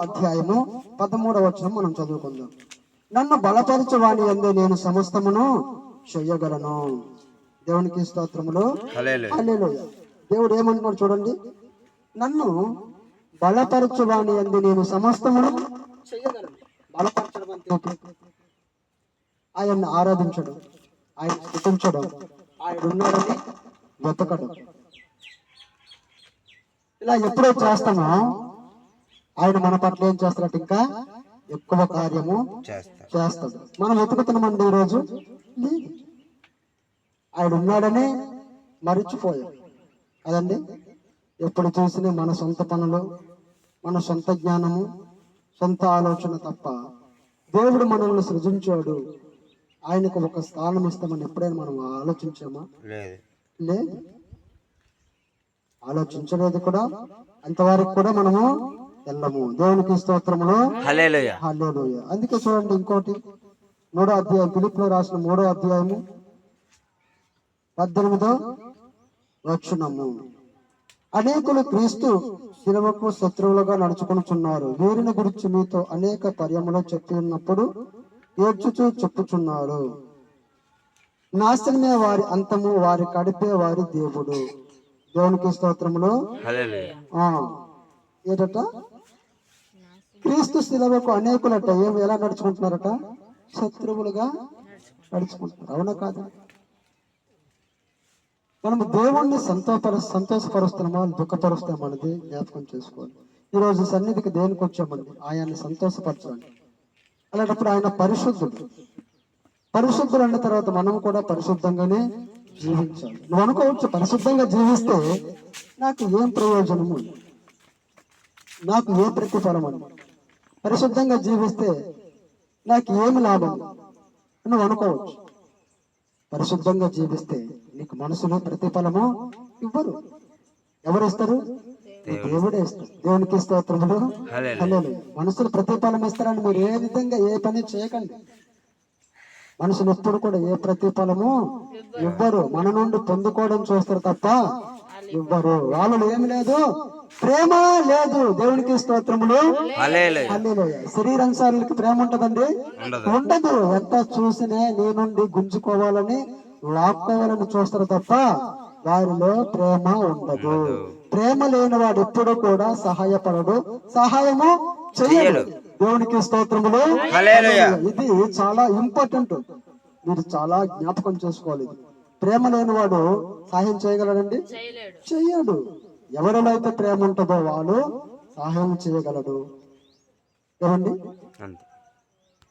అధ్యాయము 13వ వచనం మనం చదువుకుందాం. నన్ను బలపరచువాని యందు నేను సమస్తమును చెయ్యగలను. దేవునికి స్తోత్రములు. హల్లెలూయా. దేవుడు ఏమంటున్నాడు చూడండి, నన్ను బలపరచువాని యందు నేను సమస్తమును చెయ్యగలను. బలపరచడం అంటే ఆయన్ని ఆరాధించడం, ఆయన స్తుతించడం, ఆయన ఉన్నాడని వెతకడం. ఇలా ఎప్పుడైతే చేస్తామో ఆయన మన పట్ల ఏం చేస్తాడు, ఇంకా ఎక్కువ కార్యము చేస్తాడు. మనం వెతుకుతున్నామండి ఈరోజు లేదు, ఆయన ఉన్నాడని మరిచిపోయాం కదండి. ఎప్పుడు చూసినా మన సొంత పనులు, మన సొంత జ్ఞానము, సొంత ఆలోచన తప్ప దేవుడు మనల్ని సృజించాడు, ఆయనకు ఒక స్థానం ఇస్తామని ఎప్పుడైనా మనం ఆలోచించామా? లేదు, ఆలోచించలేదు కూడా. అంతవరకు కూడా మనము వెళ్ళము. దేవునికి స్తోత్రములు. హల్లెలూయా. హల్లెలూయా. అందుకే చూడండి ఇంకోటి, 3వ అధ్యాయం, ఫిలిప్పీయులకు రాసిన 3వ అధ్యాయము 18వ వచనము. అనేకులు క్రీస్తు శిలువకు శత్రువులుగా నడుచుకొనుచున్నారు. వీరిని గురించి మీతో అనేక పర్యములు చెప్పి ఉన్నప్పుడు ఏడ్చుచూ చెప్పుచున్నారు, నాశనమే వారి అంతము, వారి కడిపే వారి దేవుడు. దేవునికి స్తోత్రములు. ఏటట, క్రీస్తు శిలువకు అనేకులట ఎలా నడుచుకుంటున్నారట? శత్రువులుగా నడుచుకుంటున్నారు. అవునా కాదా? మనము దేవుణ్ణి సంతోషపరుస్తున్నామా, దుఃఖపరుస్తున్నామా అనేది జ్ఞాపకం చేసుకోవాలి. ఈరోజు సన్నిధికి దేనికి వచ్చామండి? ఆయన్ని సంతోషపరచాలి. అలాంటప్పుడు ఆయన పరిశుద్ధుడు. పరిశుద్ధులు అన్న తర్వాత మనం కూడా పరిశుద్ధంగానే జీవించాలి. నువ్వు అనుకోవచ్చు, పరిశుద్ధంగా జీవిస్తే నాకు ఏం ప్రయోజనము, నాకు ఏ ప్రతిఫలం అని. పరిశుద్ధంగా జీవిస్తే నాకు ఏమి లాభం నువ్వు అనుకోవచ్చు. పరిశుద్ధంగా జీవిస్తే నీకు మనసులో ప్రతిఫలము ఇవ్వరు. ఎవరు ఇస్తారు? దేవుడే ఇస్తారు. దేవునికి స్తోత్రములు. హల్లెలూయా. మనుషులు ప్రతిఫలం ఇస్తారని మీరు ఏ విధంగా ఏ పని చేయకండి. మనుషులు ఎప్పుడు కూడా ఏ ప్రతిఫలము ఇవ్వరు. మన నుండి పొందుకోవడం చూస్తారు తప్ప ఇవ్వరు. వాళ్ళలో ఏమి లేదు, ప్రేమ లేదు. దేవునికి స్తోత్రములు. హల్లెలూయా. శరీరానుసారులకి ప్రేమ ఉంటదండి? ఉండదు. ఎంత చూసినే నీ నుండి గుంజుకోవాలని, లాక్కోవాలని చూస్తారు తప్ప వారిలో ప్రేమ ఉండదు. ప్రేమ లేని వాడు ఎప్పుడు కూడా సహాయపడడు, సహాయము చెయ్యడు. దేవునికి స్తోత్రములు. ఇది చాలా ఇంపార్టెంట్, మీరు చాలా జ్ఞాపకం చేసుకోవాలి. ప్రేమ లేని వాడు సహాయం చేయగలడండి? చెయ్యడు. ఎవరిలో అయితే ప్రేమ ఉంటుందో వాళ్ళు సహాయం చేయగలడు. ఏమండి?